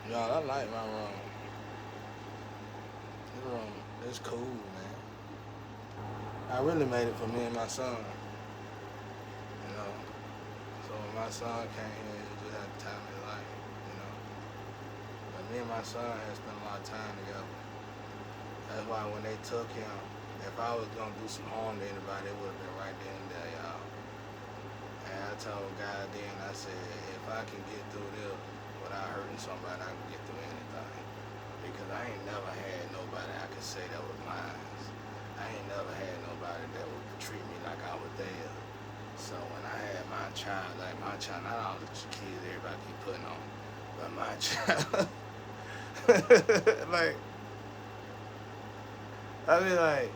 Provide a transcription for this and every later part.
Y'all, I like my room. The room, it's cool, man. I really made it for me and my son, you know. So when my son came here, he just had the time of his life, you know. But me and my son had spent a lot of time together. That's why when they took him, if I was gonna do some harm to anybody, it would have been right then and there, y'all. And I told God then, I said, if I can get through this without hurting somebody, I can get through anything. Because I ain't never had nobody I could say that was mine. I ain't never had nobody that would treat me like I was theirs. So when I had my child, like my child, not all the kids everybody keep putting on, but my child, like, I mean, like,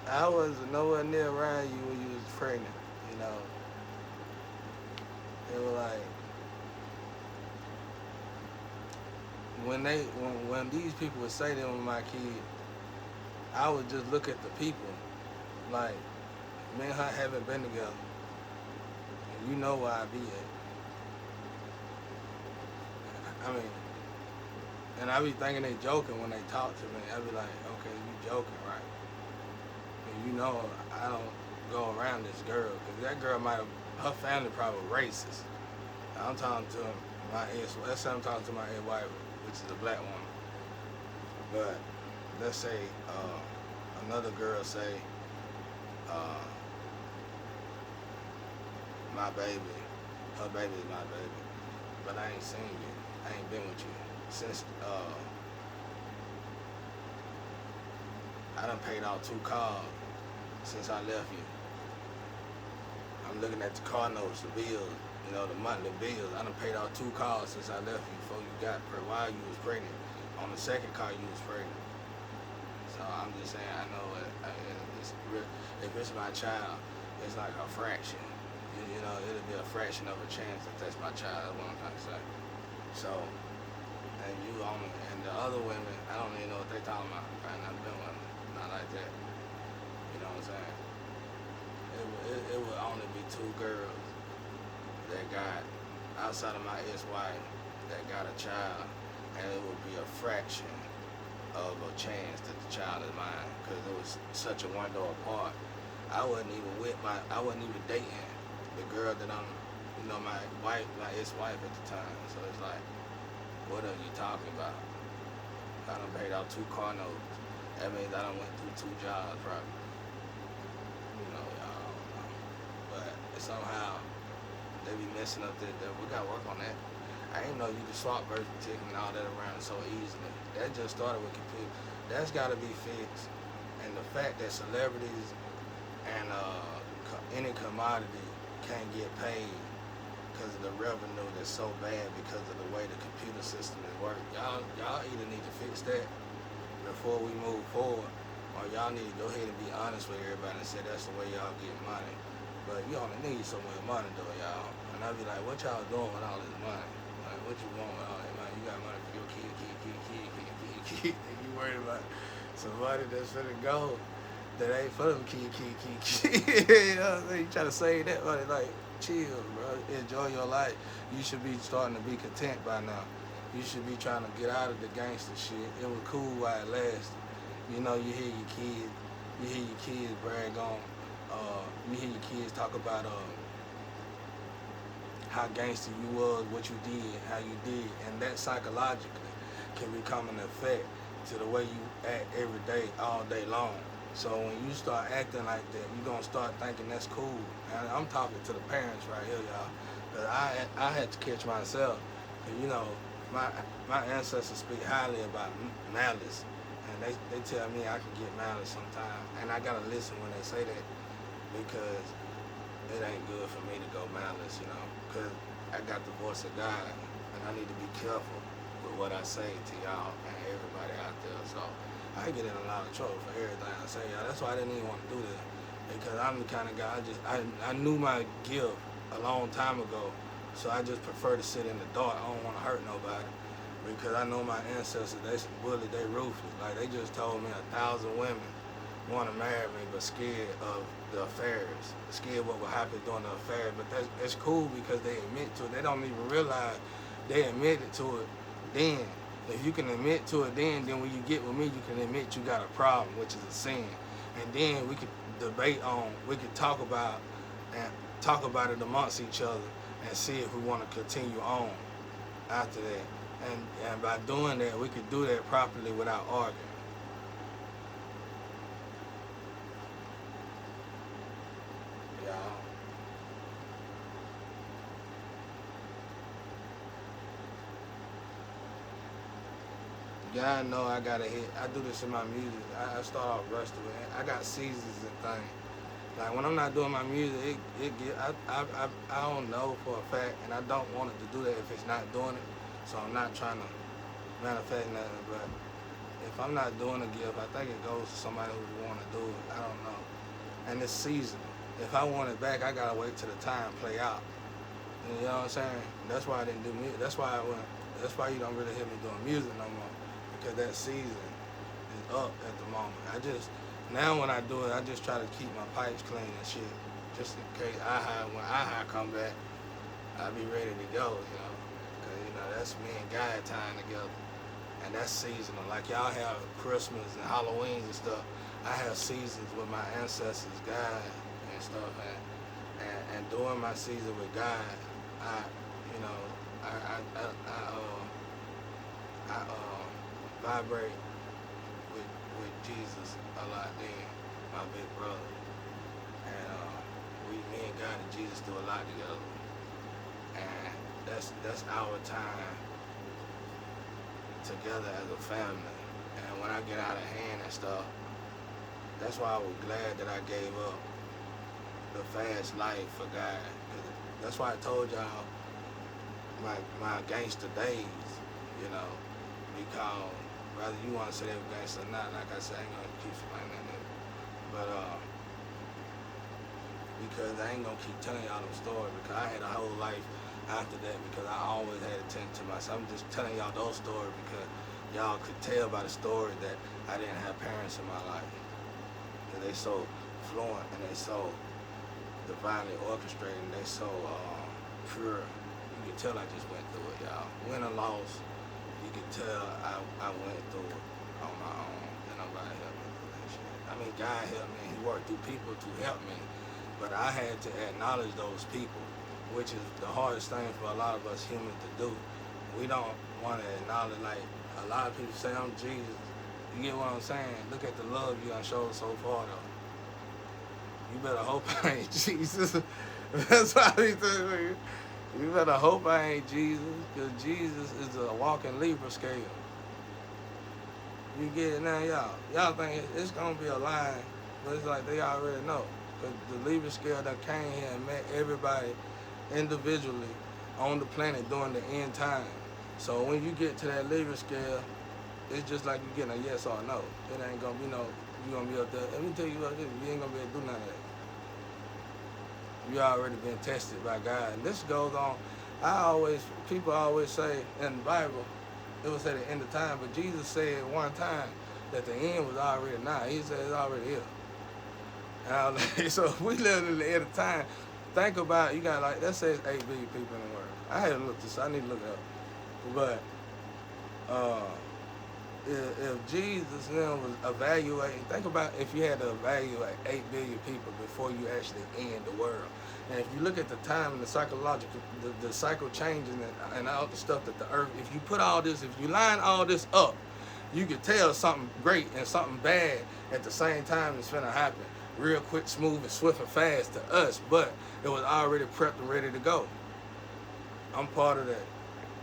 I was nowhere near around you when you was pregnant, you know. It was like, when these people would say them with my kid, I would just look at the people, like, me and her haven't been together. And you know where I be at. I mean, and I be thinking they joking when they talk to me. I be like, okay, you joking, right? And you know I don't go around this girl because that girl might have, her family probably racist. I'm talking to my ex. Let's say I'm talking to my ex-wife, which is a black woman. But let's say another girl say, uh, my baby, her baby is my baby, but I ain't seen you. I ain't been with you since I done paid out 2 cars since I left you. I'm looking at the car notes, the bills, you know, the monthly bills. I done paid out 2 cars since I left you before you got pregnant. While you was pregnant, on the second car you was pregnant. So I'm just saying, I know it's real. If it's my child, it's like a fraction. You know, it'll be a fraction of a chance that that's my child. That's what I'm trying to say. So, and you on and the other women, I don't even know what they talking about. I ain't never been with them, not like that. You know what I'm saying? It would only be 2 girls that got outside of my ex-wife that got a child, and it would be a fraction of a chance that the child is mine because it was such a window apart. I wasn't even dating the girl that I'm, you know, my wife, my ex-wife at the time. So it's like, what are you talking about? I done paid out 2 car notes. That means I done went through 2 jobs probably. You know, I don't know. But somehow they be messing up that we gotta work on that. I didn't know you could swap birth certificate and all that around so easily. That just started with computer. That's gotta be fixed. And the fact that celebrities and any commodity can't get paid because of the revenue that's so bad because of the way the computer system is working. Y'all either need to fix that before we move forward, or y'all need to go ahead and be honest with everybody and say that's the way y'all get money. But you only need so much money though, y'all. And I be like, what y'all doing with all this money? Like, what you want with all that money? You got money for your kid. And you worried about somebody that's finna go that ain't for them kid. You know what I'm saying? You try to save that money, like, chill, bro. Enjoy your life. You should be starting to be content by now. You should be trying to get out of the gangster shit. It was cool while it lasted. You know, you hear your kids brag on, you hear your kids talk about how gangster you was, what you did, how you did, and that psychologically can become an effect to the way you act every day, all day long. So when you start acting like that, you're gonna start thinking that's cool. And I'm talking to the parents right here, y'all. Cause I had to catch myself. And you know, my my ancestors speak highly about malice, and they tell me I can get malice sometimes, and I gotta listen when they say that because it ain't good for me to go malice, you know, because I got the voice of God, and I need to be careful with what I say to y'all and everybody out there. So I get in a lot of trouble for everything I say, y'all. That's why I didn't even want to do this, because I'm the kind of guy, I knew my gift a long time ago, so I just prefer to sit in the dark. I don't want to hurt nobody. Because I know my ancestors, they some bullies, they ruthless. Like, they just told me 1,000 women want to marry me, but scared of the affairs, scared what will happen during the affair. But that's cool because they admit to it. They don't even realize they admitted to it then. If you can admit to it then when you get with me, you can admit you got a problem, which is a sin. And then we could we could talk about it amongst each other and see if we want to continue on after that. And by doing that, we could do that properly without arguing. Yeah. Yeah, I know I gotta hit. I do this in my music. I start off rusty with it. I got seasons and things. Like when I'm not doing my music, it get I don't know for a fact, and I don't want it to do that if it's not doing it. So I'm not trying to manifest nothing. But if I'm not doing a gift, I think it goes to somebody who want to do it. I don't know. And it's season. If I want it back, I gotta wait till the time play out. You know what I'm saying? That's why I didn't do music. That's why That's why you don't really hear me doing music no more, because that season is up at the moment. Now when I do it, I just try to keep my pipes clean and shit, just in case when I come back, I'll be ready to go, because that's me and God time together, and that's seasonal. Like y'all have Christmas and Halloween and stuff. I have seasons with my ancestors, God and stuff, and during my season with God, I vibrate with Jesus a lot then, my big brother. And me and God and Jesus do a lot together. And that's our time together as a family. And when I get out of hand and stuff, that's why I was glad that I gave up the fast life for God. That's why I told y'all my gangster days, because whether you want to say they were gangster or not, like I said, I ain't gonna keep explaining that. But because I ain't gonna keep telling y'all them stories, because I had a whole life after that, because I always had to tend to myself. I'm just telling y'all those stories because y'all could tell by the story that I didn't have parents in my life. And they so fluent and they so divinely orchestrated and they so pure. You can tell I just went through it, y'all. Win or loss, you can tell I went through it on my own, and nobody helped me through that shit. I mean, God helped me, He worked through people to help me, but I had to acknowledge those people, which is the hardest thing for a lot of us humans to do. We don't want to acknowledge, like, a lot of people say, I'm Jesus. You get what I'm saying? Look at the love you done showed so far, though. You better hope I ain't Jesus. That's why I be telling you. You better hope I ain't Jesus, because Jesus is a walking Libra scale. You get it now, y'all? Y'all think it's going to be a line, but it's like they already know. Because the Libra scale that came here and met everybody individually on the planet during the end time. So when you get to that Libra scale, it's just like you getting a yes or a no. It ain't going to be you going to be up there. Let me tell you what this, you ain't going to be able to do none of that. You already been tested by God. And this goes on. People always say in the Bible, it was at the end of time, but Jesus said one time that the end was already nigh. He said it's already here. And I was like, so if we live in the end of time, think about, you got let's say it's 8 billion people in the world. I had to look this, I need to look it up. But if Jesus then was evaluating, think about if you had to evaluate 8 billion people before you actually end the world. And if you look at the time and the psychological, the cycle changing and all the stuff that the earth, if you put all this, if you line all this up, you could tell something great and something bad at the same time is finna happen. Real quick, smooth, and swift and fast to us, but it was already prepped and ready to go. I'm part of that.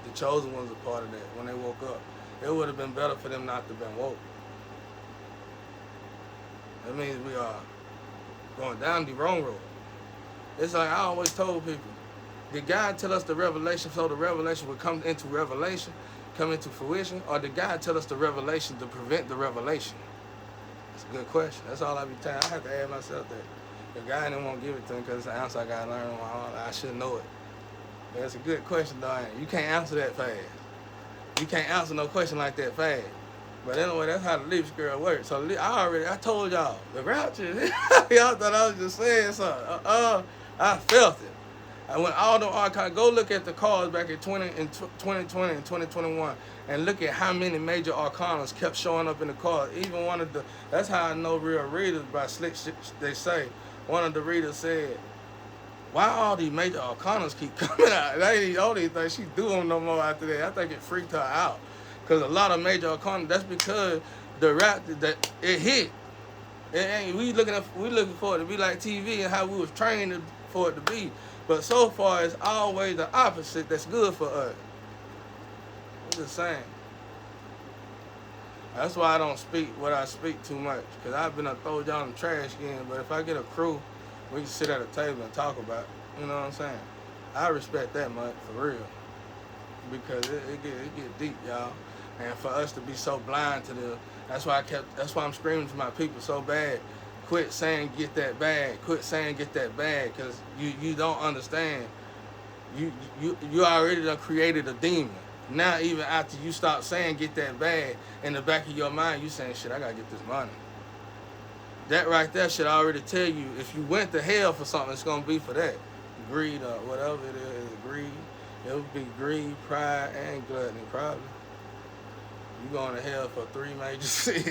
The chosen ones are part of that when they woke up. It would have been better for them not to have been woke. That means we are going down the wrong road. It's like I always told people, did God tell us the revelation so the revelation would come into fruition, or did God tell us the revelation to prevent the revelation? That's a good question. That's all I be telling. I have to ask myself that. If God didn't want to give it to me because it's an answer I got to learn on my own, I should know it. But that's a good question, though. You can't answer that fast. You can't answer no question like that fast. But anyway, that's how the Libra scale works. So I told y'all, the rapture, y'all thought I was just saying something. I felt it. I went all the archives. Go look at the cars back in 2020 and 2021, and look at how many major arcanas kept showing up in the cars. Even one of the, that's how I know real readers by slick shit. They say one of the readers said, "Why all these major arcanas keep coming out?" That ain't the only thing she do them no more after that. I think it freaked her out, cause a lot of major arcanas. That's because the rap that it hit. It ain't, we looking for it to be like TV and how we was trained for it to be. But so far, it's always the opposite that's good for us. I'm just saying. That's why I don't speak what I speak too much. Because I've been throw y'all in the trash again. But if I get a crew, we can sit at a table and talk about it. You know what I'm saying? I respect that much, for real. Because it get deep, y'all. And for us to be so blind to the, that's why I'm screaming to my people so bad. Quit saying get that bag. Quit saying get that bag, because you don't understand. You already done created a demon. Now even after you stop saying get that bag, in the back of your mind you saying, shit, I gotta get this money. That right there should already tell you, if you went to hell for something, it's gonna be for that. Greed or whatever it is, greed. It would be greed, pride, and gluttony probably. You going to hell for 3 major sins.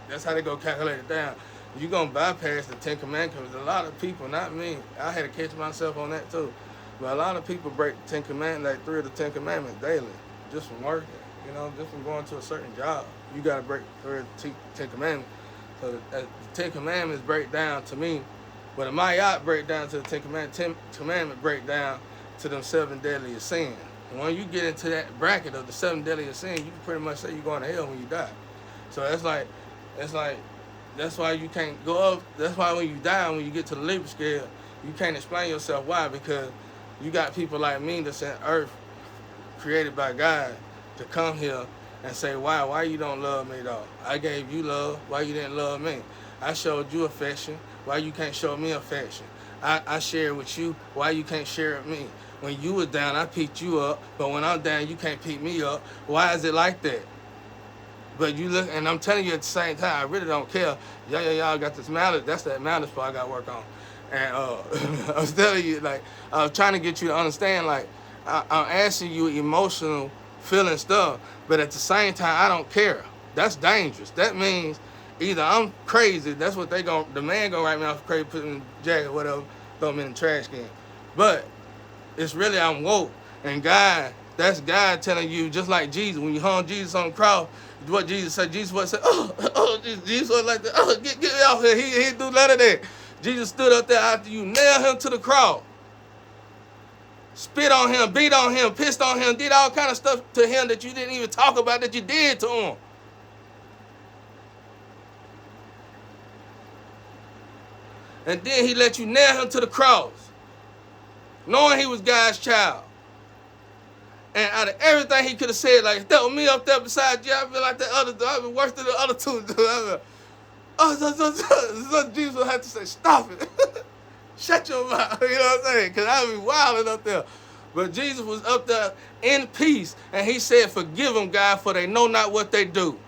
That's how they go calculate it down. You gonna bypass the 10 Commandments. A lot of people, not me, I had to catch myself on that too. But a lot of people break the 10 Commandments, like 3 of the 10 Commandments daily, just from working. You know, just from going to a certain job. You gotta break 3 of the 10 Commandments. So the 10 Commandments break down to me, but the Mayat break down to the 10 Commandments. 10 Commandments break down to them 7 deadliest sins. And when you get into that bracket of the 7 deadliest sins, you can pretty much say you're going to hell when you die. So it's like, that's why you can't go up. That's why when you die, when you get to the Libra scale, you can't explain yourself why, because you got people like me that's in earth, created by God, to come here and say, why you don't love me though? I gave you love, why you didn't love me? I showed you affection, why you can't show me affection? I shared with you, why you can't share with me? When you was down, I picked you up, but when I'm down, you can't pick me up. Why is it like that? But you look, and I'm telling you at the same time, I really don't care. Y'all got this malice. That's that malice part I got to work on. And I was telling you, like, I was trying to get you to understand, like, I'm asking you emotional, feeling stuff, but at the same time, I don't care. That's dangerous. That means either I'm crazy, that's what the man gonna write me off crazy, put me in the jacket, whatever, throw me in the trash can. But it's really I'm woke. And God, that's God telling you, just like Jesus, when you hung Jesus on the cross, what Jesus said, Jesus was saying, Jesus was like that, get me off here. He didn't do none of that. Jesus stood up there after you nailed him to the cross. Spit on him, beat on him, pissed on him, did all kind of stuff to him that you didn't even talk about that you did to him. And then he let you nail him to the cross, knowing he was God's child. And out of everything he could have said, like, that was me up there beside you, I feel like that other, I've been worse than the other two. So Jesus would have to say, stop it. Shut your mouth. You know what I'm saying? Because I'd be wilding up there. But Jesus was up there in peace, and he said, forgive them, God, for they know not what they do.